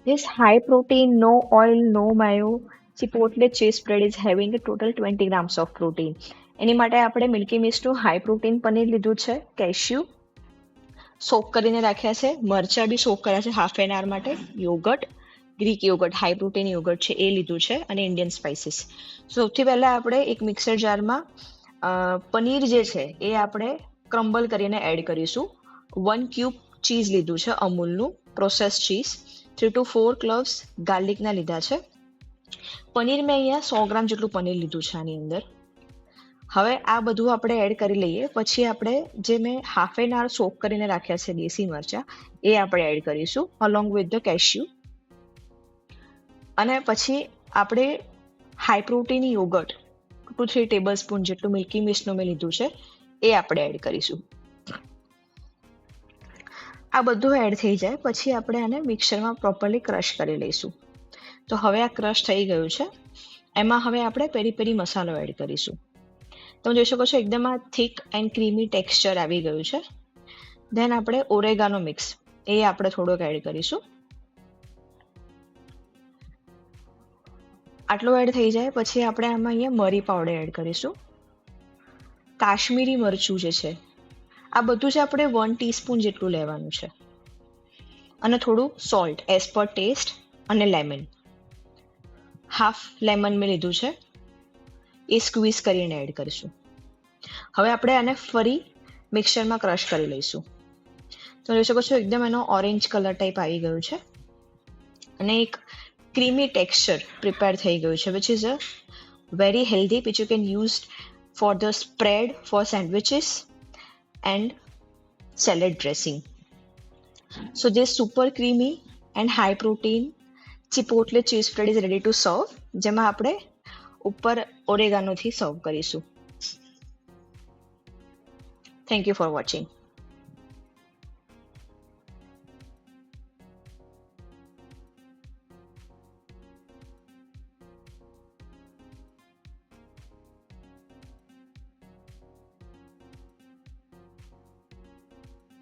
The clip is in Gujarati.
This high protein, no oil, no mayo Chipotle cheese spread is having a total 20 grams of protein. એની માટે આપણે મિલ્કી મિસ્ટનું હાઈ પ્રોટીન પનીર લીધું છે, કેશ્યુ સોક કરીને રાખ્યા છે, મરચાં બી સોક કર્યા છે હાફ એન આવર માટે, yoghurt Greek yoghurt high protein yoghurt છે એ લીધું છે અને ઇન્ડિયન સ્પાઇસીસ. સૌથી પહેલાં આપણે એક મિક્સર જારમાં પનીર જે છે એ આપણે ક્રમ્બલ કરીને એડ કરીશું. 1 ક્યુબ ચીઝ લીધું છે અમૂલનું પ્રોસેસ ચીઝ, 3 to 4 ક્લોવ્સ ગાર્લિકના લીધા છે. પનીર મેં અહીંયા 100 ગ્રામ જેટલું પનીર લીધું છે આની અંદર. હવે આ બધું આપણે એડ કરી લઈએ. પછી આપણે જે મેં હાફ એન આવર સોક કરીને રાખ્યા છે દેશી મરચાં એ આપણે એડ કરીશું અલોંગ વિથ ધ કેશ્યુ. અને પછી આપણે high protein yoghurt 2-3 table spoon જેટલું મિલ્કી મિસ્ટનું મેં લીધું છે એ આપણે એડ કરીશું. આ બધું એડ થઈ જાય પછી આપણે આને મિક્સરમાં પ્રોપરલી ક્રશ કરી લઈશું. તો હવે આ ક્રશ થઈ ગયું છે. એમાં હવે આપણે પેરી પેરી મસાલો એડ કરીશું. તમે જોઈ શકો છો એકદમ આ થીક એન્ડ ક્રીમી ટેક્સચર આવી ગયું છે. ધેન આપણે ઓરેગાનો મિક્સ એ આપણે થોડોક એડ કરીશું. આટલું એડ થઈ જાય પછી આપણે આમાં અહીંયા મરી પાવડર એડ કરીશું. કાશ્મીરી મરચું જે છે આ બધું જ આપણે 1 ટીસ્પૂન જેટલું લેવાનું છે. અને થોડું સોલ્ટ એઝ પર ટેસ્ટ અને લેમન હાફ લેમન મેં લીધું છે એ સ્ક્વીઝ કરીને એડ કરીશું. હવે આપણે આને ફરી મિક્સરમાં ક્રશ કરી લઈશું. તો જોઈ શકો છો એકદમ એનો ઓરેન્જ કલર ટાઈપ આવી ગયું છે અને એક ક્રીમી ટેક્સચર પ્રિપેર થઈ ગયું છે which is a very healthy which you can use for the spread for sandwiches and salad dressing. So this super creamy and high protein chipotle cheese spread is ready to serve. જેમાં આપણે ઉપર ઓરેગાનોથી સર્વ કરીશું. Thank you for watching.